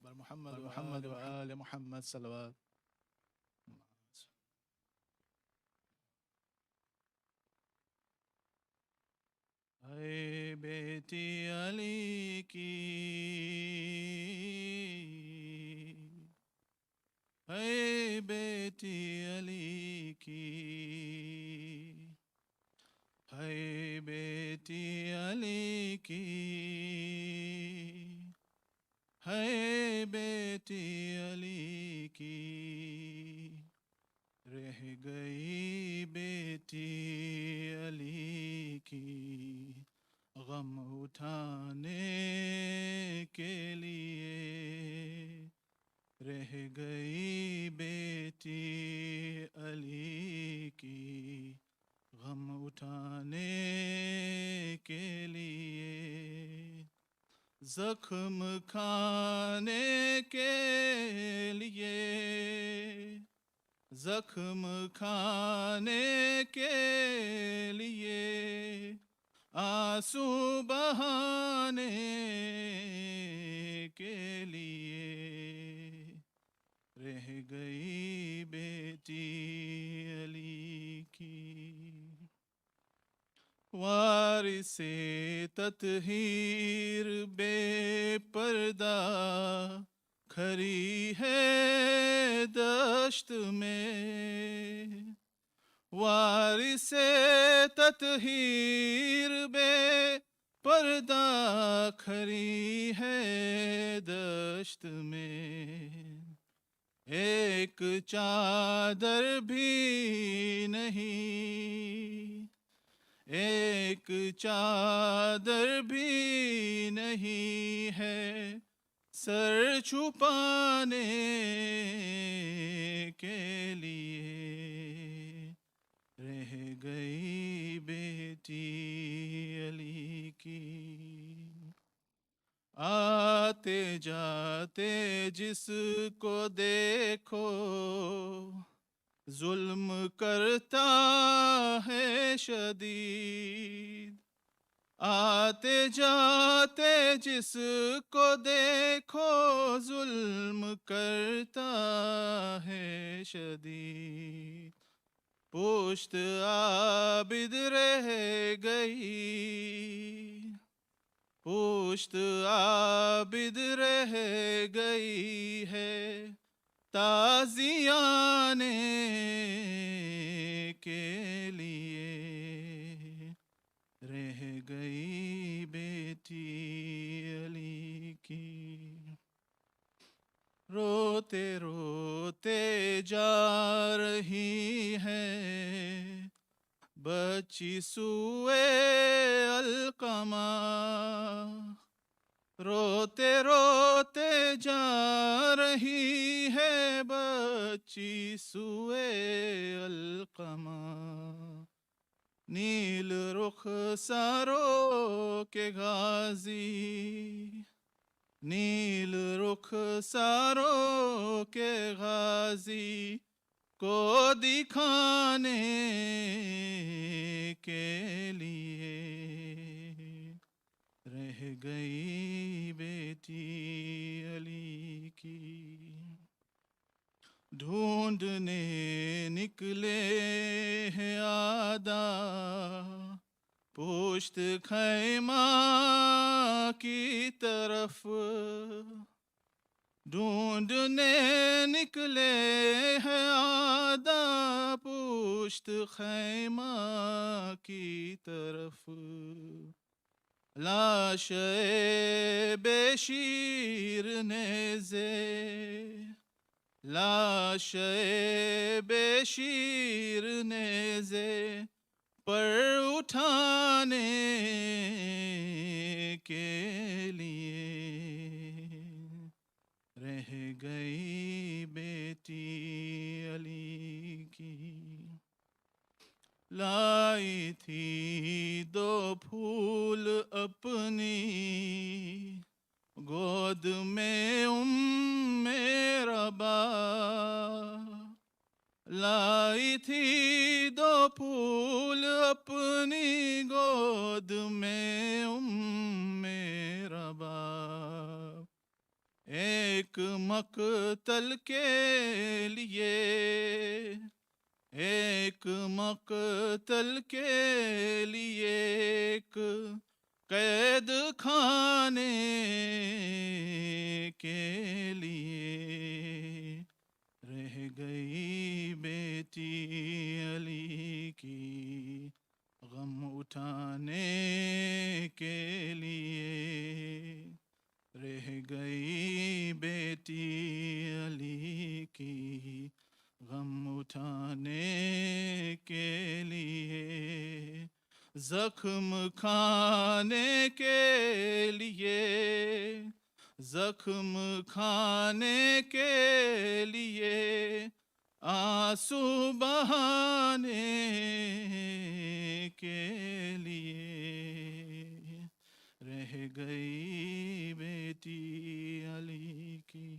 محمد وآل محمد صلوات. اے بیٹی علی کی، اے بیٹی علی کی، اے بیٹی علی کی، اے بیٹی علی کی، رہ گئی بیٹی علی کی غم اٹھانے کے لیے، رہ گئی بیٹی علی کی غم اٹھانے کے لیے، زخم کھانے کے لیے، زخم کھانے کے لیے، آنسو بہانے کے لیے، رہ گئی بیٹی علی کی. وارث تطہیر بے پردہ کھڑی ہے دشت میں، وارث تطہیر بے پردہ کھڑی ہے دشت میں، ایک چادر بھی نہیں، ایک چادر بھی نہیں ہے سر چھپانے کے لیے، رہ گئی بیٹی علی کی. آتے جاتے جس کو دیکھو ظلم کرتا ہے شدید، آتے جاتے جس کو دیکھو ظلم کرتا ہے شدید، پشت عابد رہ گئی، پشت عابد رہ گئی ہے تازیانے کے لیے، رہ گئی بیٹی علی کی. روتے روتے جا رہی ہے بچی سوئے القمہ، روتے روتے جا رہی ہے بچی سوئے القمہ، نیل رخ ساروں کے غازی، نیل رخ ساروں کے غازی کو دکھانے کے لیے، رہ گئی بیٹی علی کی. ڈھونڈنے نکلے ہیں آدھا پشت خیمہ کی طرف، ڈھونڈنے نکلے ہیں آدھا پشت خیمہ کی طرف، لاش بے شیر نیزے، لاش بے شیر نیزے پر اٹھانے کے لیے، رہ گئی بیٹی علی کی. لائی تھی دو پھول اپنی گود میں ربا، لائی تھی دو پھول اپنی گود میں ربا، ایک مقتل کے لیے، ایک مقتل کے لیے، ایک قید خانے کے لیے، رہ گئی بیٹی علی کی غم اٹھانے کے لیے، رہ گئی بیٹی علی کی غم اٹھانے کے لیے، زخم کھانے کے لیے، زخم کھانے کے لیے، آنسو بہانے کے لیے، رہ گئی بیٹی علی کی۔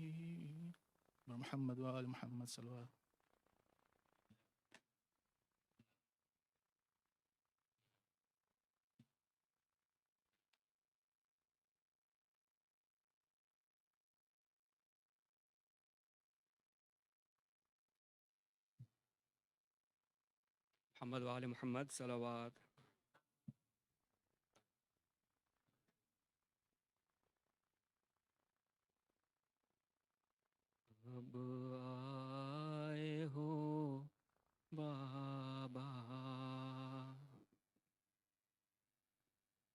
محمد وآل محمد صلی اللہ علیہ وسلم۔ محمد وآل محمد صلوات۔ اب آئے ہو بابا،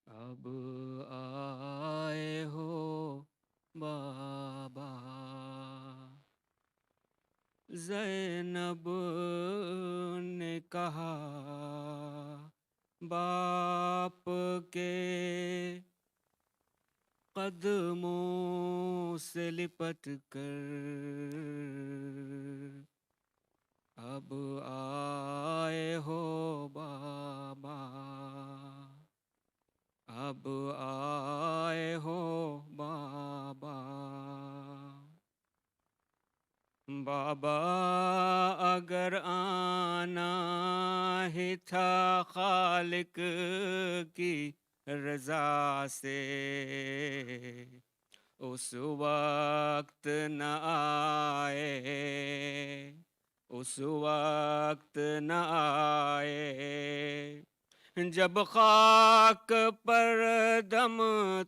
اب آئے ہو بابا، زینب نے کہا باپ کے قدموں سے لپٹ کر، اب آئے ہو بابا، اب آئے ہو بابا، بابا اگر آنا ہی تھا خالق کی رضا سے، اس وقت نہ آئے، اس وقت نہ آئے، جب خاک پر دم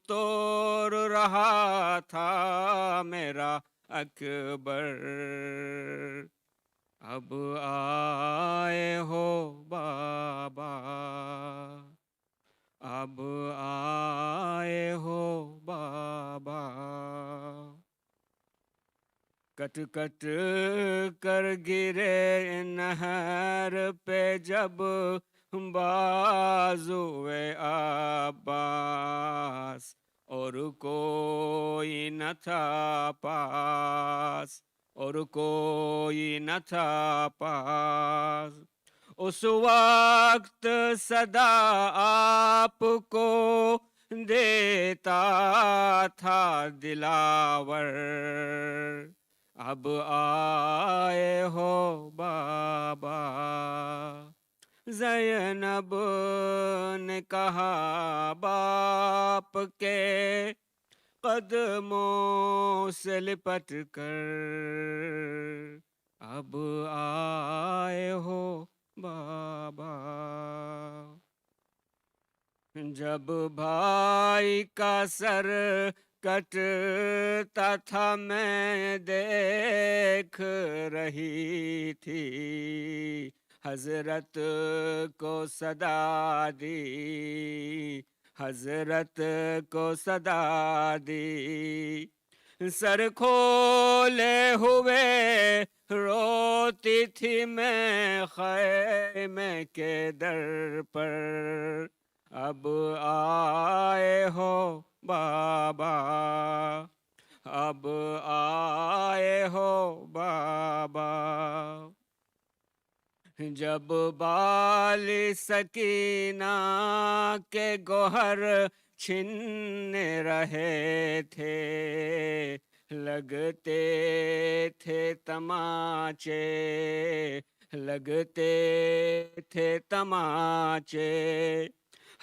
توڑ رہا تھا میرا اکبر، اب آئے ہو بابا، اب آئے ہو بابا، کٹ کٹ کر گرے نہر پہ جب بازوئے عباس، اور کوئی نہ تھا پاس، اور کوئی نہ تھا پاس، اس وقت صدا آپ کو دیتا تھا دلاور، اب آئے ہو بابا، زینب نے کہا باپ کے قدموں سے لپٹ کر، اب آئے ہو بابا، جب بھائی کا سر کٹتا تھا میں دیکھ رہی تھی، حضرت کو صدا دی، حضرت کو صدا دی، سر کھولے ہوئے روتی تھی میں خیمے کے در پر، اب آئے ہو بابا، اب آئے ہو بابا، جب بال سکینہ کے گوہر چھننے رہے تھے، لگتے تھے تماچے، لگتے تھے تماچے،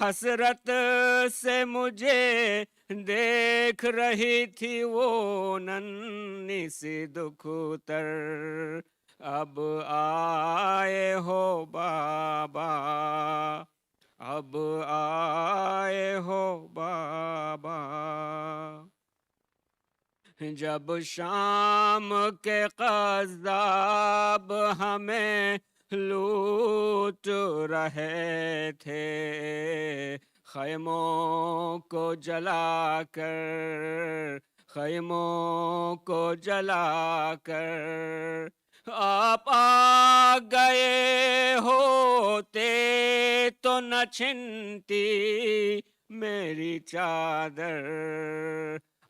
حسرت سے مجھے دیکھ رہی تھی وہ ننھی سی دکھتر، اب آئے ہو بابا، اب آئے ہو بابا۔ جب شام کے قذاب ہمیں لوٹ رہے تھے، خیموں کو جلا کر، خیموں کو جلا کر، آپ آ گئے ہوتے تو نہ چھنتی میری چادر،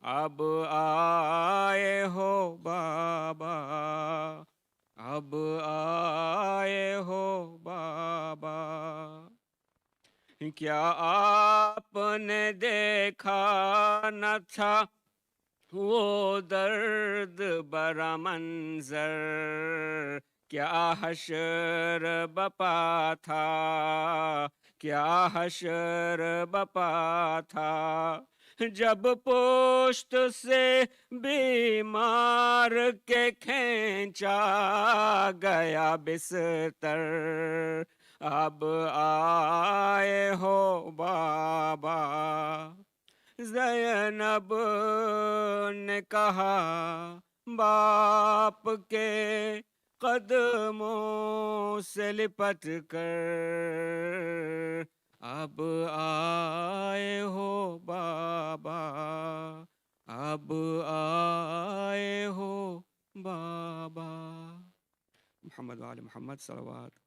اب آئے ہو بابا، اب آئے ہو بابا۔ کیا آپ نے دیکھا نہ تھا وہ درد برا منظر، کیا حشر بپا تھا، کیا حشر بپا تھا، جب پشت سے بیمار کے کھینچا گیا بستر، اب آئے ہو بابا۔ زینب نے کہا باپ کے قدموں سے لپٹ کر، اب آئے ہو بابا، اب آئے ہو بابا۔ محمد وآل محمد صلوات۔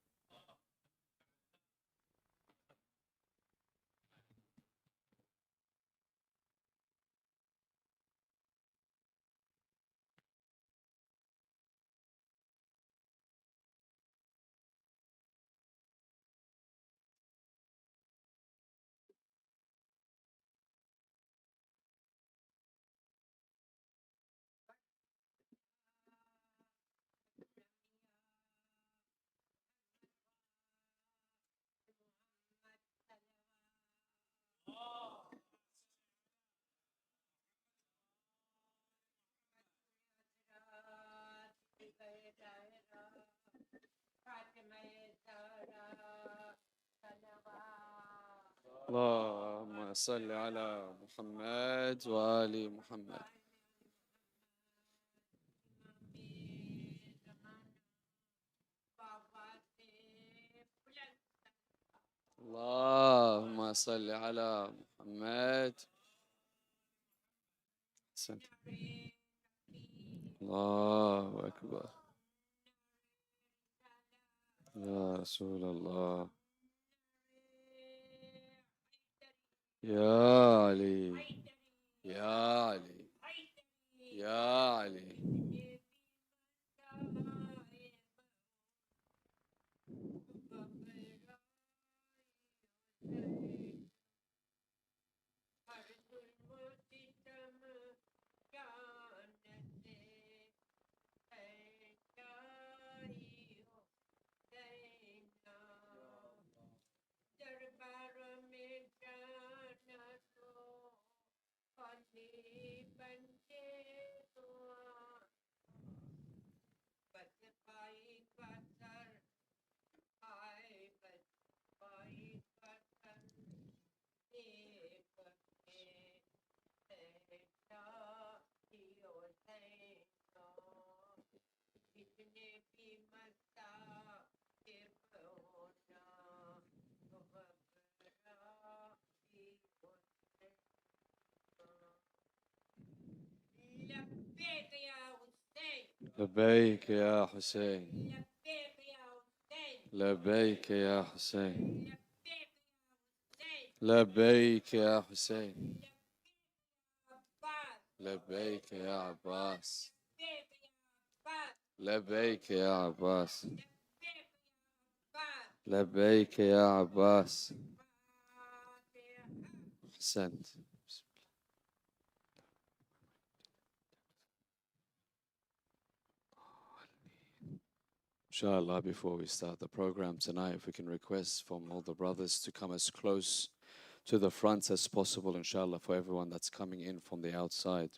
اللهم صل على محمد وآل محمد۔ اللهم صل على محمد۔ أحسنت. الله أكبر يا رسول الله، يا علي، يا علي، يا علي. لبيك يا حسين، لبيك يا حسين، لبيك يا حسين، لبيك يا عباس، لبيك يا عباس، لبيك يا عباس. أحسنت. Inshallah, before we start the program tonight, if we can request from all the brothers to come as close to the front as possible, inshallah, for everyone that's coming in from the outside.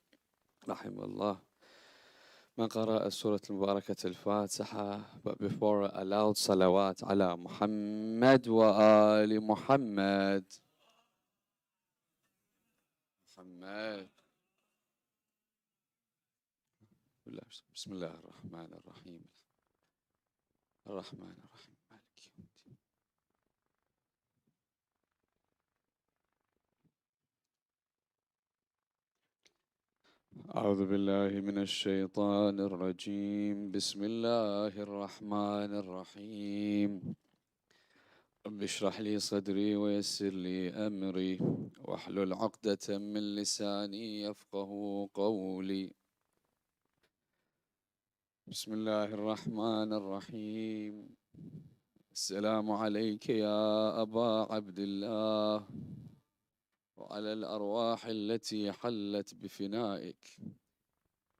Rahimahullah. من قرأ سورة المباركة الفاتحة, but before a loud salawat ala Muhammad wa ali Muhammad. Muhammad. بسم الله الرحمن الرحيم. الرحمن الرحيم مالك يوم الدين. أعوذ بالله من الشيطان الرجيم. بسم الله الرحمن الرحيم. رب اشرح لي صدري ويسر لي أمري واحلل عقدة من لساني يفقه قولي. بسم الله الرحمن الرحيم. السلام عليك يا أبا عبد الله وعلى الأرواح التي حلت بفنائك.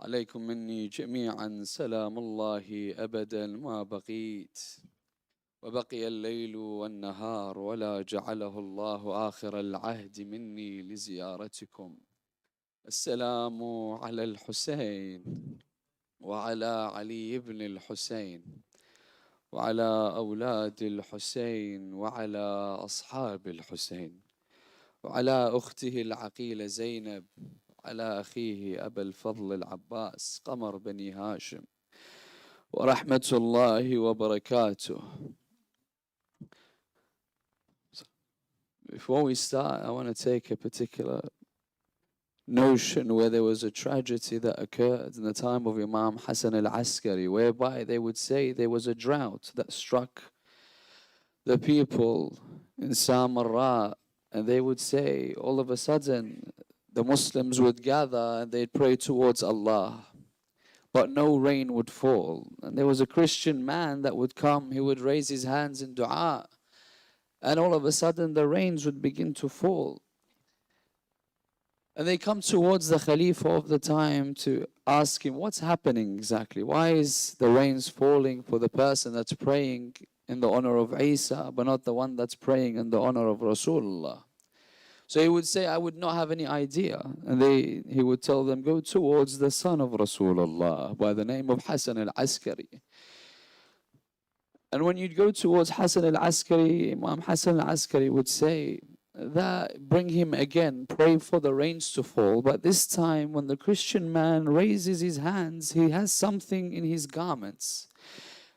عليكم مني جميعا سلام الله أبدا ما بقيت، وبقي الليل والنهار ولا جعله الله آخر العهد مني لزيارتكم. السلام على الحسين وعلى علي بن الحسين وعلى أولاد الحسين وعلى أصحاب الحسين وعلى أخته العقيلة زينب وعلى أخيه أبا الفضل العباس قمر بني هاشم ورحمة الله وبركاته. Before we start, I want to take a particular notion where there was a tragedy that occurred in the time of Imam Hassan al-Askari, whereby they would say there was a drought that struck the people in Samarra, and they would say all of a sudden the Muslims would gather and they'd pray towards Allah, but no rain would fall. And there was a Christian man that would come, he would raise his hands in dua, and all of a sudden the rains would begin to fall. And they come towards the Khalifa of the time to ask him, what's happening exactly? Why is the rains falling for the person that's praying in the honor of Isa, but not the one that's praying in the honor of Rasulullah? So he would say, I would not have any idea. And he would tell them, go towards the son of Rasulullah by the name of Hassan al-Askari. And when you'd go towards Hassan al-Askari, Imam Hassan al-Askari would say, that bring him again, pray for the rains to fall. But this time when the Christian man raises his hands, he has something in his garments.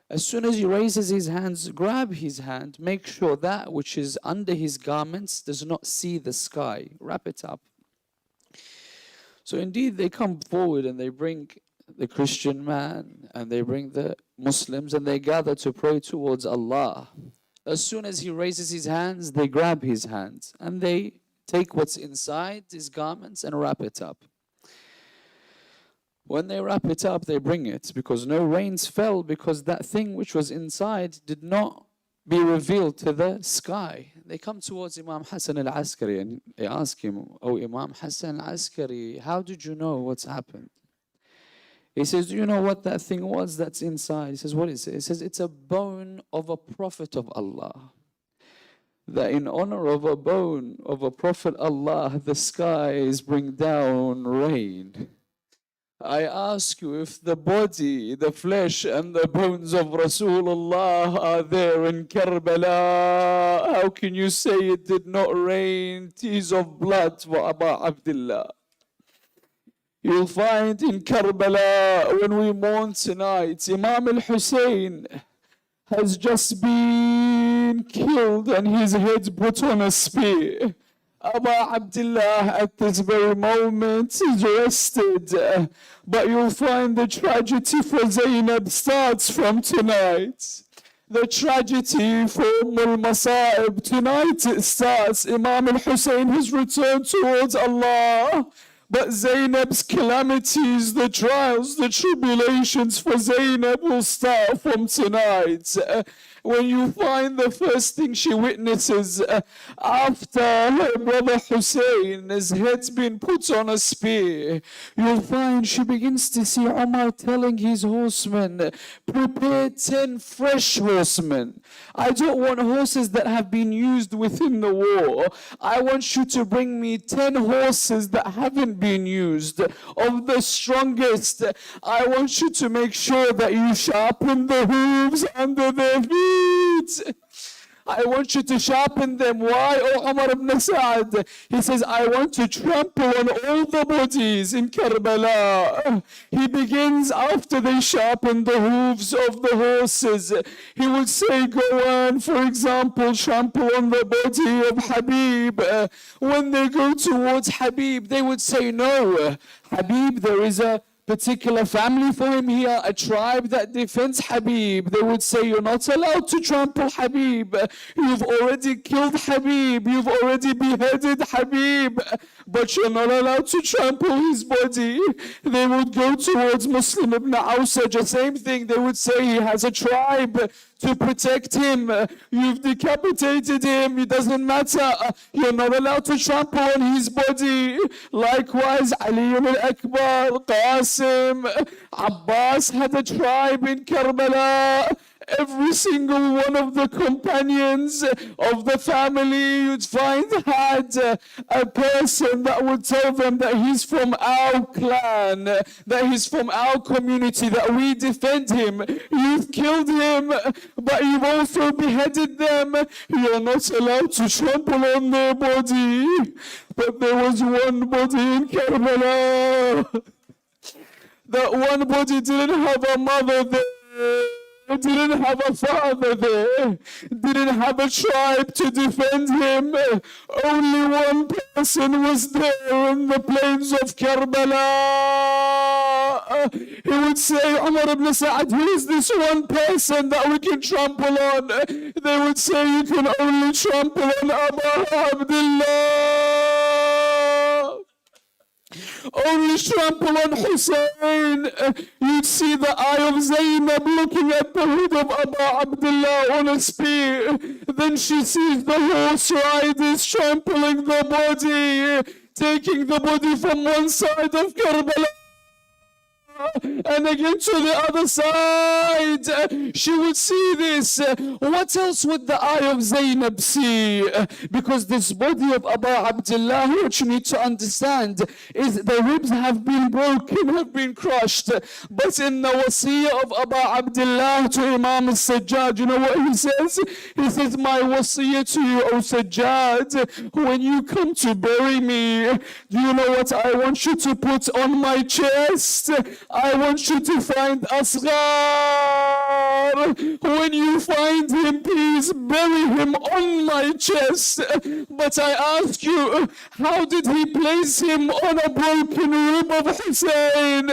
As soon as he raises his hands, grab his hand, make sure that which is under his garments does not see the sky. Wrap it up. So indeed they come forward and they bring the Christian man and they bring the Muslims and they gather to pray towards Allah. As soon as he raises his hands, they grab his hands and they take what's inside his garments and wrap it up. When they wrap it up, they bring it because no rains fell, because that thing which was inside did not be revealed to the sky. They come towards Imam Hassan al-Askari and they ask him, oh Imam Hassan al-Askari, how did you know what's happened? He says, do you know what that thing was that's inside? He says, what is it? He says, it's a bone of a prophet of Allah. That in honor of a bone of a prophet Allah, the skies bring down rain. I ask you, if the body, the flesh and the bones of Rasulullah are there in Karbala, how can you say it did not rain tears of blood for Abu Abdullah? You'll find in Karbala, when we mourn tonight, Imam al-Hussein has just been killed and his head put on a spear. Abu Abdullah at this very moment is arrested. But you'll find the tragedy for Zainab starts from tonight. The tragedy for Masa'ib tonight it starts. Imam al-Hussein has returned towards Allah. But Zainab's calamities, the trials, the tribulations for Zainab will start from tonight. When you find the first thing she witnesses after her brother Hussein's head's been put on a spear, you'll find she begins to see Umar telling his horsemen, prepare 10 fresh horsemen. I don't want horses that have been used within the war. I want you to bring me 10 horses that haven't been used, of the strongest. I want you to make sure that you sharpen the hooves under their feet. I want you to sharpen them. Why, O Umar ibn Sa'ad? He says, I want to trample on all the bodies in Karbala. He begins after they sharpen the hooves of the horses. He would say, go on, for example, trample on the body of Habib. When they go towards Habib, they would say, no, Habib, there is a particular family for him here, a tribe that defends Habib. They would say, you're not allowed to trample Habib. You've already killed Habib. You've already beheaded Habib. But you're not allowed to trample his body. They would go towards Muslim ibn Awsaj, the same thing. They would say he has a tribe to protect him. You've decapitated him. It doesn't matter. You're not allowed to trample on his body. Likewise, Ali al-Akbar, Qasim, Abbas had a tribe in Karbala. Every single one of the companions of the family you'd find had a person that would tell them that he's from our clan, that he's from our community, that we defend him. You've killed him, but you've also beheaded them. You're not allowed to trample on their body. But there was one body in Karbala. That one body didn't have a mother there. Didn't have a father there, didn't have a tribe to defend him. Only one person was there in the plains of Karbala. He would say, Umar ibn Sa'ad, who is this one person that we can trample on? They would say, you can only trample on Abu Abdullah. Only trample on Hussein. You'd see the eye of Zainab looking at the hood of Abu Abdullah on a spear. Then she sees the horse riders trampling the body, taking the body from one side of Karbala and again to the other side. She would see this. What else would the eye of Zainab see? Because this body of Abu Abdullah, what you need to understand is the ribs have been broken, have been crushed. But in the wasiyah of Abu Abdullah to Imam al-Sajjad, you know what he says? He says, my wasiyah to you, O Sajjad, when you come to bury me, do you know what I want you to put on my chest? I want you to find Asghar. When you find him, please bury him on my chest. But I ask you, how did he place him on a broken rib of Hussein?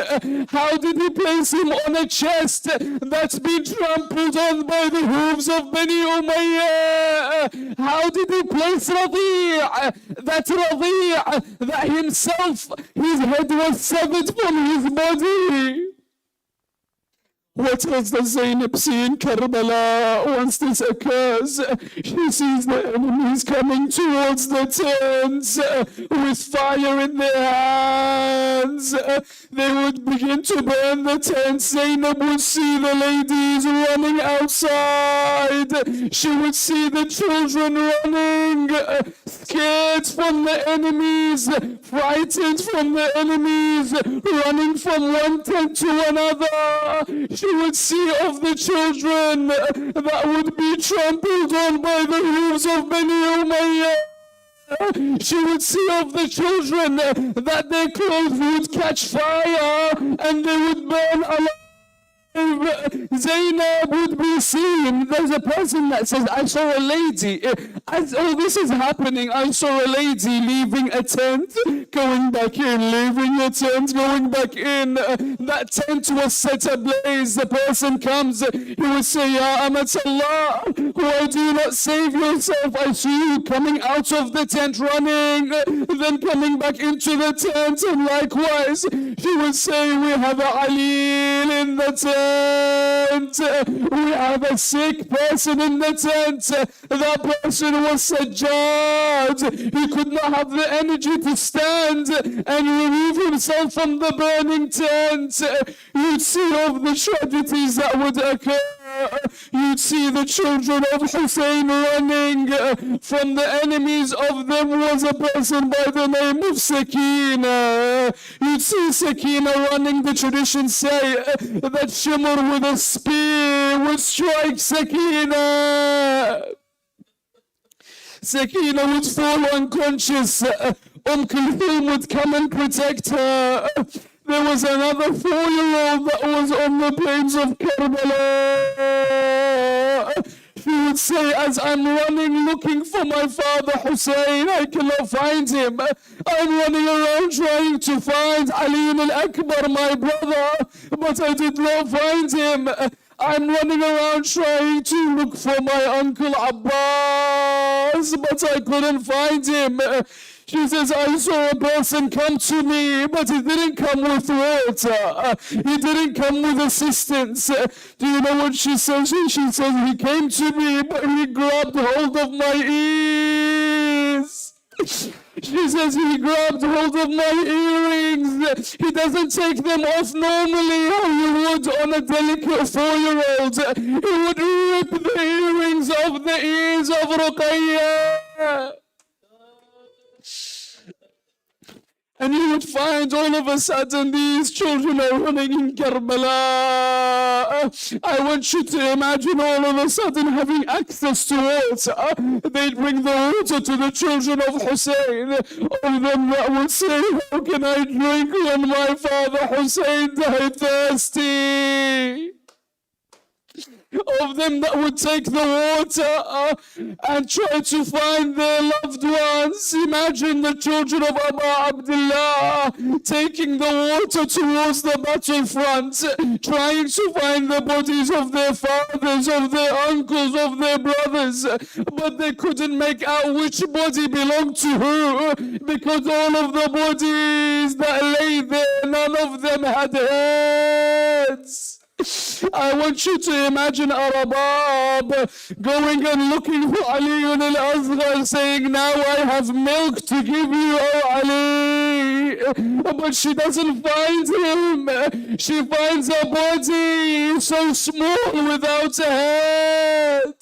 How did he place him on a chest that's been trampled on by the hooves of Bani Umayyah? How did he place Rabi', that himself, his head was severed from his body? What else does Zainab see in Karbala once this occurs? She sees the enemies coming towards the tents with fire in their hands. They would begin to burn the tents. Zainab would see the ladies running outside. She would see the children running, scared from the enemies, frightened from the enemies, running from one tent to another. She would see of the children that would be trampled on by the hooves of Bani Umayyah. She would see of the children that their clothes would catch fire and they would burn alive. Zainab would be seen. There's a person that says, I saw a lady. As all this is happening, I saw a lady leaving a tent, going back in, leaving a tent, going back in. That tent was set ablaze. The person comes, he would say, Ya Amatallah, why do you not save yourself? I see you coming out of the tent running, then coming back into the tent, and likewise, she would say, we have a Alil in the tent, we have a sick person in the tent. That person was Sajjad. He could not have the energy to stand and remove himself from the burning tent. You'd see all the tragedies that would occur. You'd see the children of Hussein running from the enemies. Of them was a person by the name of Sakina. You'd see Sakina running. The traditions say that Shimur with a spear would strike Sakina. Sakina would fall unconscious. Kulthum would come and protect her. There was another 4-year-old that was on the plains of Karbala. She would say, as I'm running looking for my father Hussein, I cannot find him. I'm running around trying to find Ali al-Akbar, my brother, but I did not find him. I'm running around trying to look for my uncle Abbas, but I couldn't find him. She says, I saw a person come to me, but he didn't come with water. He didn't come with assistance. Do you know what she says? She says, he came to me, but he grabbed hold of my ears. She says, he grabbed hold of my earrings. He doesn't take them off normally how you would on a delicate 4-year-old. He would rip the earrings off the ears of Ruqayya. And you would find all of a sudden these children are running in Karbala. I want you to imagine all of a sudden having access to water. They'd bring the water to the children of Hussein. All of them that would say, how can I drink when my father Hussein died thirsty? Of them that would take the water and try to find their loved ones. Imagine the children of Abu Abdullah taking the water towards the battlefront, trying to find the bodies of their fathers, of their uncles, of their brothers, but they couldn't make out which body belonged to who, because all of the bodies that lay there, none of them had heads. I want you to imagine a Rabab going and looking for Ali al-Asghar, saying, now I have milk to give you, oh Ali. But she doesn't find him. She finds a body so small without a head.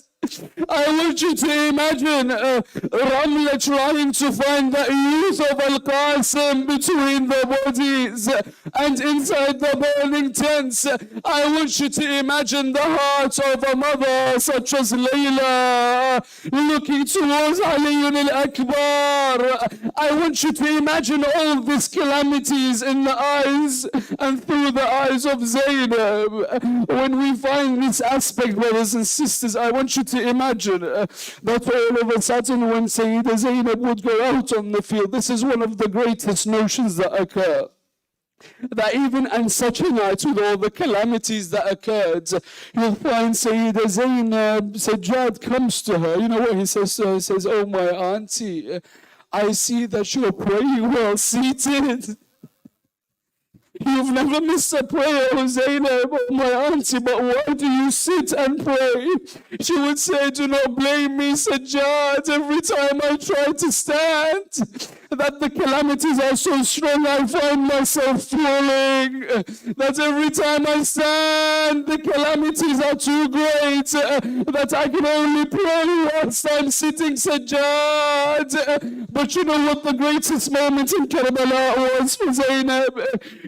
I want you to imagine Ramla trying to find the youth of Al-Qasim between the bodies and inside the burning tents. I want you to imagine the heart of a mother such as Layla looking towards Ali al-Akbar. I want you to imagine all these calamities in the eyes and through the eyes of Zainab. When we find this aspect, brothers and sisters, I want you to imagine that all of a sudden when Sayyida Zainab would go out on the field, this is one of the greatest notions that occur. That even on such a night with all the calamities that occurred, you'll find Sayyida Zainab, Sajjad comes to her. You know what he says to her? He says, oh my auntie, I see that you're praying well seated. You've never missed a prayer, oh Zainab, oh my auntie, but why do you sit and pray? She would say, do not blame me, Sajjad, every time I try to stand. That the calamities are so strong, I find myself falling. That every time I stand, the calamities are too great. That I can only pray whilst I'm sitting, Sajjad. But you know what the greatest moment in Karbala was for Zainab?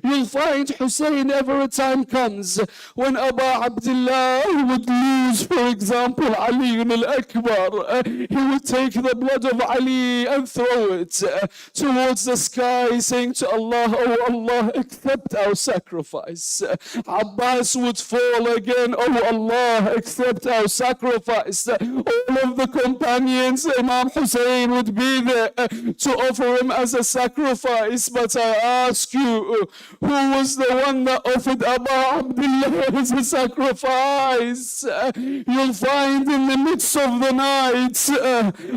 You'll find Hussein every time comes when Abu Abdullah would lose, for example, Ali al-Akbar. He would take the blood of Ali and throw it. towards the sky, saying to Allah, oh Allah, accept our sacrifice. Abbas would fall again, oh Allah, accept our sacrifice. All of the companions, Imam Hussein would be there to offer him as a sacrifice. But I ask you, who was the one that offered Abu Abdullah as a sacrifice? You'll find in the midst of the night,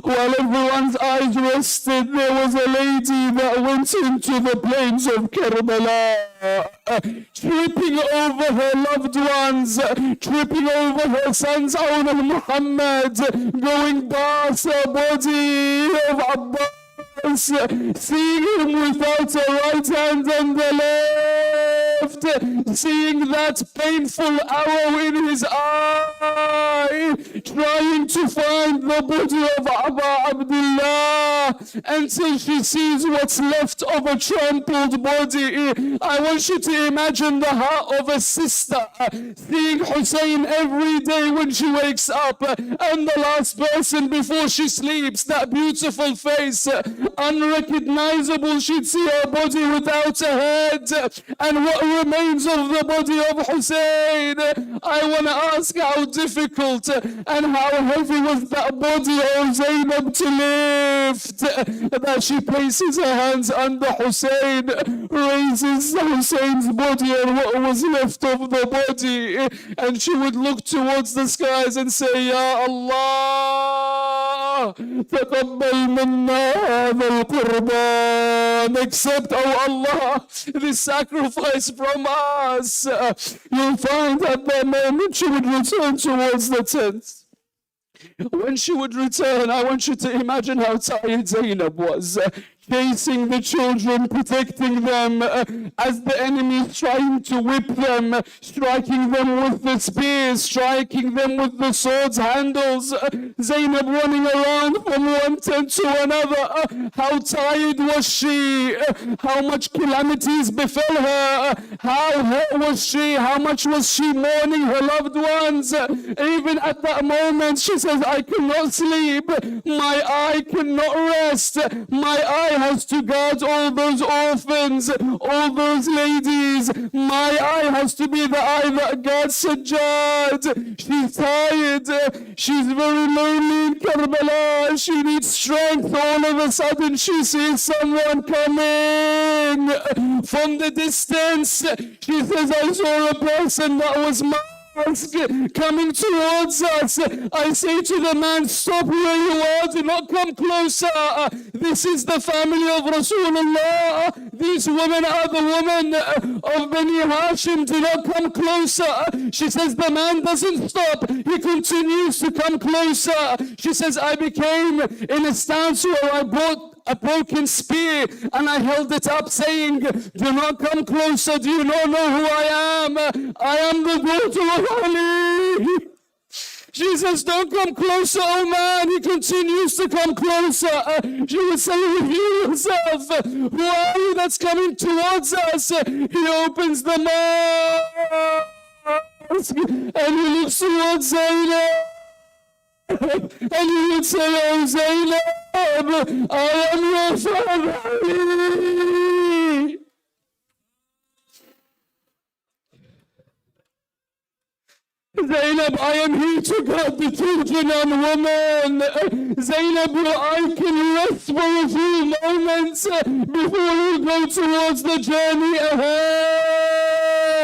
while everyone's eyes rested, there was a lady that went into the plains of Karbala, tripping over her loved ones, tripping over her sons, Aun and Mohammed, going past the body of Abbas, seeing him without a right hand and the left, seeing that painful arrow in his eye, trying to find the body of Abu Abdullah until she sees what's left of a trampled body. I want you to imagine the heart of a sister seeing Hussein every day when she wakes up, and the last person before she sleeps, that beautiful face, unrecognizable. She'd see her body without a head, and what remains of the body of Hussein. I want to ask, how difficult and how heavy was that body of Zainab to lift, that she places her hands under Hussein, raises Hussein's body and what was left of the body, and she would look towards the skies and say, Ya Allah, تقبل منا هذا القربان, accept, oh Allah, this sacrifice from us. You'll find at that moment she would return towards the tent. When she would return, I want you to imagine how tired Zainab was, chasing the children, protecting them, as the enemy is trying to whip them, striking them with the spears, striking them with the sword's handles. Zainab running around from one tent to another. How tired was she? How much calamities befell her? How hurt was she? How much was she mourning her loved ones? Even at that moment, she says, I cannot sleep. My eye cannot rest. My eye has to guard all those orphans, all those ladies. My eye has to be the eye that guards Sajjad. She's tired. She's very lonely in Karbala. She needs strength. All of a sudden, she sees someone coming from the distance. She says, I saw a person that was coming towards us. I say to the man, stop where you are, do not come closer. This is the family of Rasulullah. These women are the women of Bani Hashim, do not come closer. She says the man doesn't stop, he continues to come closer. She says, I became in a stance where I brought a broken spear and I held it up saying, do not come closer, do you not know who I am? I am the daughter of Ali. She says, don't come closer, oh man. He continues to come closer. She would say, review yourself. Who are you that's coming towards us? He opens the mask and he looks towards Zainab. And you would say, oh Zainab, I am your father. Zainab, I am here to guard the children and women. Zainab, your eye can rest for a few moments before you go towards the journey ahead.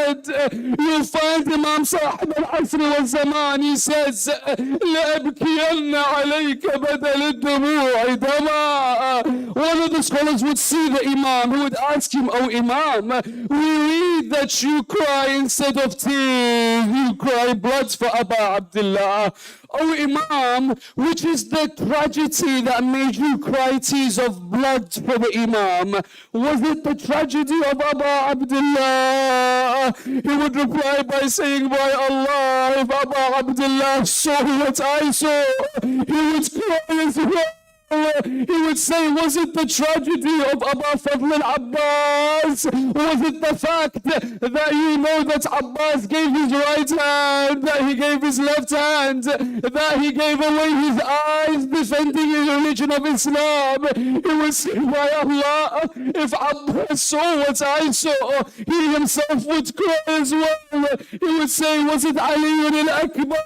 You'll find Imam Sahib al-Asr wal-Zaman, he says, لَأَبْكِيَنَّ عَلَيْكَ بَدَلِ الدُّمُوعِ دَمَاءً. One of the scholars would see the Imam, who would ask him, oh Imam, we read that you cry instead of tears, you cry blood for Abu Abdullah. Oh Imam, which is the tragedy that made you cry tears of blood for the Imam? Was it the tragedy of Abu Abdullah? He would reply by saying, by Allah, if Abu Abdullah saw what I saw, he would cry as well. He would say, was it the tragedy of Aba Fadl al-Abbas? Was it the fact that you know that Abbas gave his right hand, that he gave his left hand, that he gave away his eyes defending the religion of Islam? He would say, by Allah, if Abbas saw what I saw, he himself would cry as well. He would say, was it Ali al-Akbar,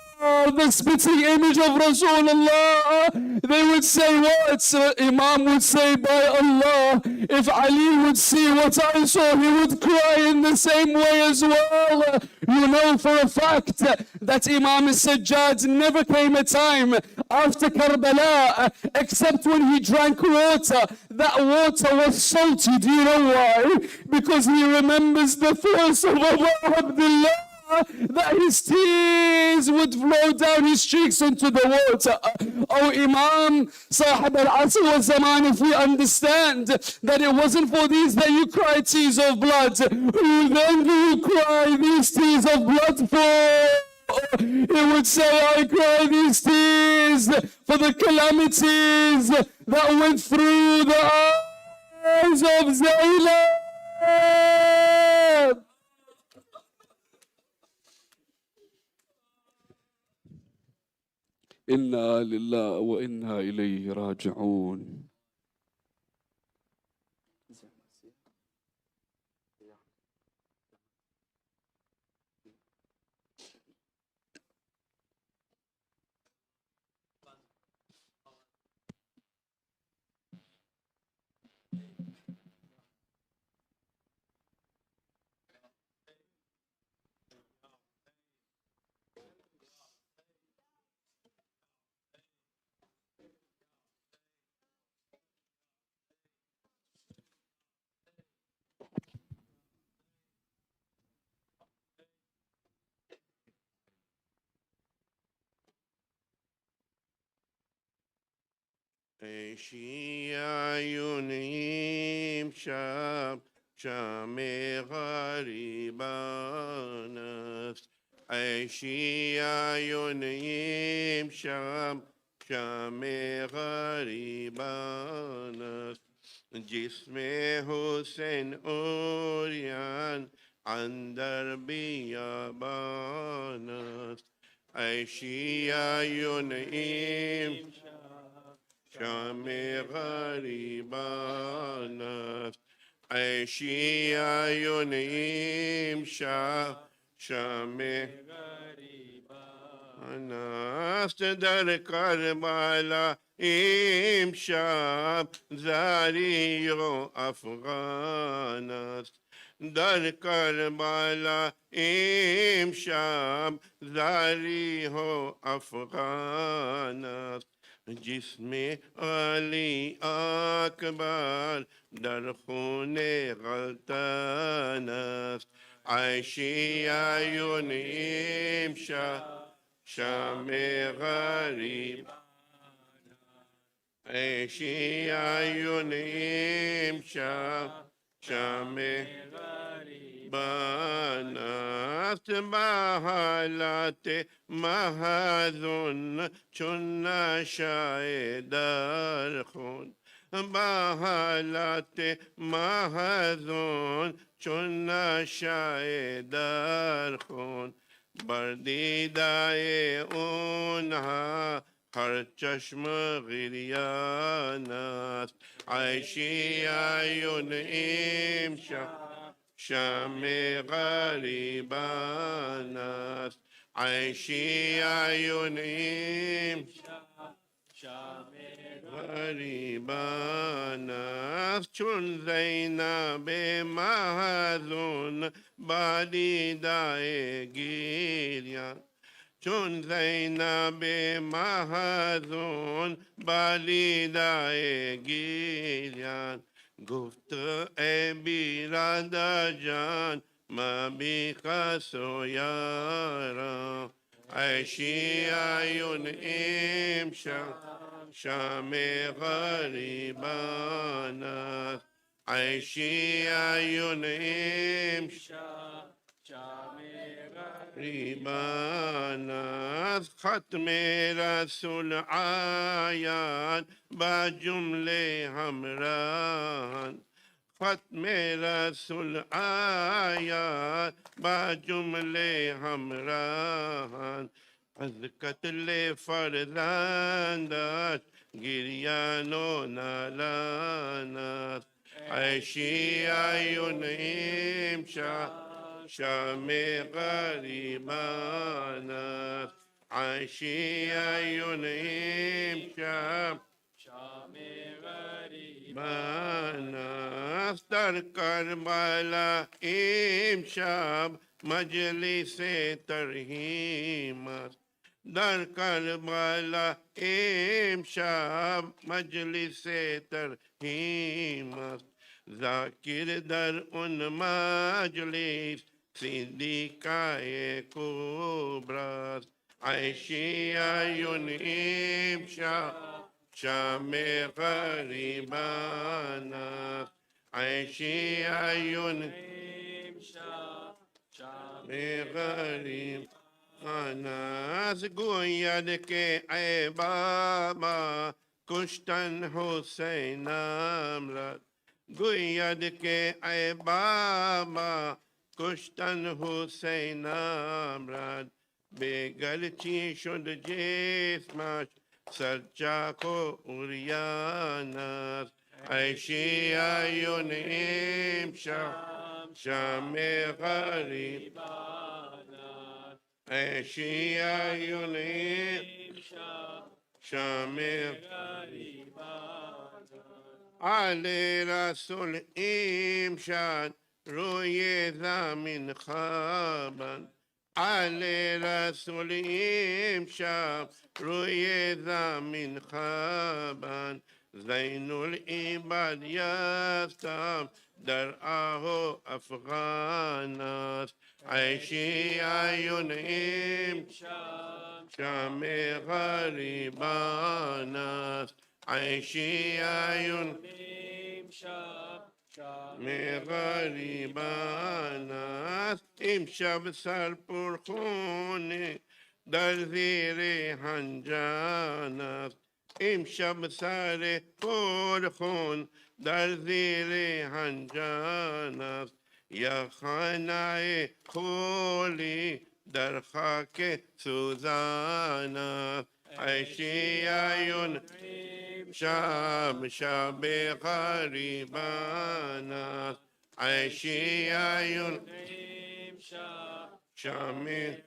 the spitting image of Rasulullah? They would say what? Imam would say, by Allah, if Ali would see what I saw, he would cry in the same way as well. You know for a fact that Imam Sajjad never came a time after Karbala except when he drank water. That water was salty. Do you know why? Because he remembers the force of Abdullah, that his tears would flow down his cheeks into the water. Oh Imam, Sahib al-Asr wa Zaman, if we understand that it wasn't for these that you cried tears of blood, who then do you cry these tears of blood for? He would say, I cry these tears for the calamities that went through the eyes of Zaynab. إنا لله وإنا إليه راجعون. عيونهم شام غريبة نفس عيشي عيونهم شام غريبة نفس جسم حسين أوريان عن دربي يابانس عيشي عيونهم شام غريبة نفس عيشي عيونهم شام غريبة نفس در کربلا امشب زاری و افغان است در کربلا امشب زاری و افغان است جسم علی اکبر در خون غلطان است عیشی عیون امشب شام غریب عیشی عیون امشب شام بانست به حالت محزون چون نشأه در خون به حالت محزون چون نشأه در خون بر دیده اونها هر چشم غریان است عیشی عیون امشب شام غریبان است عیشی عیون امشب شام غریبان است چون زینب محزون با دیده گریان چون زینب محزون با دیده گریان گفت ای برادر جان ما بی قصد و یارم عیشی عیون امشب شام غریبان است عیشی عیون امشب شام ریبانات ختم رسول آیات با جمله همراهان ختم رسول آیات با جمله همراهان از قتل فرزندش گریان و نالانت عیشی عیون امشب شام غریبان است عیشی عیون امشب من است در کربلا امشب مجلس ترحیم است در کربلا امشب مجلس ترحیم است ذاکر در اون مجلس صدیقه کبرا است عیشی عیون امشب شام غریبان است عیشی عیون شام غریبان است گوید که ای بابا کشتن حسینم را گوید که ای بابا کشتن حسینم را بگر چی شد جسمش سرچاک و عریان است عیشی عیون امشب شام غریبان است عیشی عیون امشب شام غریبان علی رسول امشب روی زمین خوابند علی رسول امشب روی زمین خوابند زین العباد یافتم در آه و افغان است عیشی عیون امشب شام غریبان است عیشی عیون امشب شام غریبان است امشب سر پر خون در زیر هنجان است امشب سر پر خون در زیر هنجان است یا خانه خولی در خاک سوزان است عیشی عیون شب غریبان است عیشی عیون شام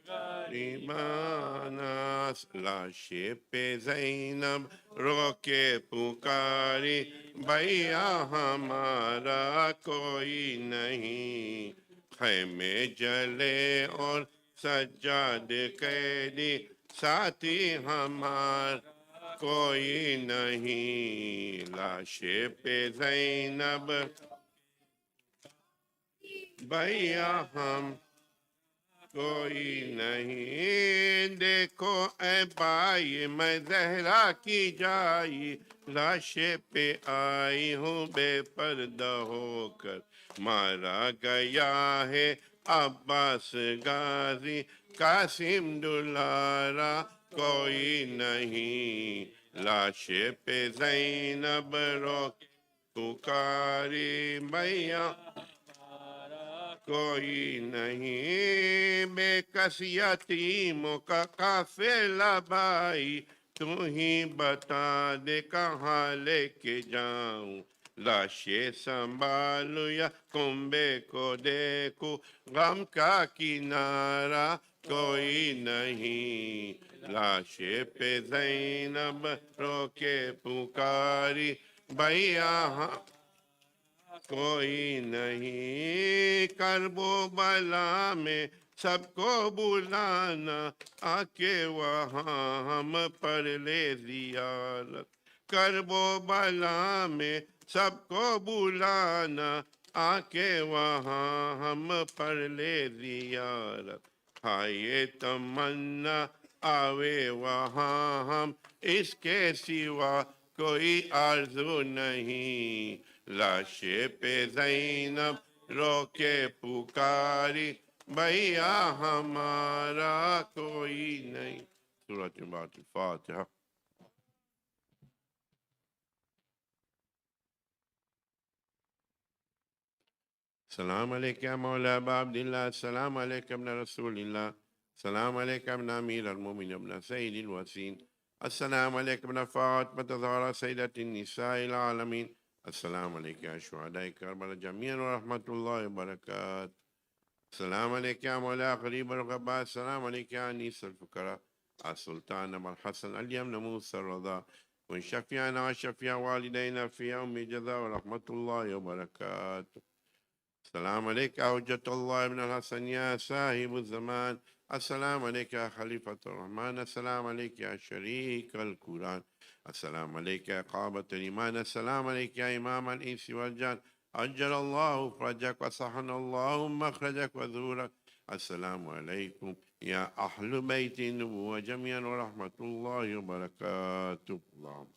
غریبان است لاش پہ زینب رو کے پکاری بھیا ہمارا کوئی نہیں خیمے جلے اور سجاد قیدی ساتھی ہمارا کوئی نہیں لاش پہ زینب بھیا ہم کوئی نہیں دیکھو اے بھائی میں زہرا کی جائی لاش پہ آئی ہوں بے پردہ ہو کر مارا گیا ہے عباس غازی قاسم دلارا کوئی نہیں لاش پہ زینب رو پکاری بھیا کوئی نہیں بے کس یتیموں کا قافلہ بھائی تو ہی بتا دے کہاں لے کے جاؤں لاشیں سنبھالو یا کنبے کو دیکھو غم کا کنارہ کوئی نہیں لاش پہ زینب رو کے پکاری بھیا کوئی نہیں کرب و بلا میں سب کو بلانا آ کے وہاں ہم پر لے زیارت کرب و بلا میں سب کو بلانا آ کے وہاں ہم پر لے زیارت ہائے تمنا آوے وہاں ہم اس کے سوا کوئی آرزو نہیں لاش پہ زینب رو کے پکاری بھیا ہمارا کوئی نہیں. سورۃ الفاتحہ. السلام علیکم یا مولا ابا عبداللہ. السلام علیکم ابن رسول اللہ. السلام علیکم ابن امیر المومن ابن سید الوسین. السلام علیکم ابن فاطمہ الزہرا سیدۃ النساء العالمین. السلام علیکم یا شہداء کربلا جميعا ورحمۃ اللہ وبرکاتہ. السلام علیکم یا مولا غریب الغرباء. السلام علیکم یا انیس الفقراء. السلطان ابو الحسن علی بن موسیٰ الرضا. کن شفیعنا وشفیع والدینا فی ام جزا ورحمۃ اللہ وبرکاتہ. السلام علیکم حجت اللہ ابن الحسن یا صاحب الزمان. السلام علیکم یا خلیفۃ الرحمن. السلام علیکم یا شریک القرآن. السلام علیکم یا قابۃ الایمان. السلام علیکم یا امام الانس والجان. اجل اللہ فرجک وصحن اللہ مخرجک وزورک. السلام علیکم یا اہل بیت النبوہ جميعا ورحمۃ اللہ وبرکاتہ. اللہم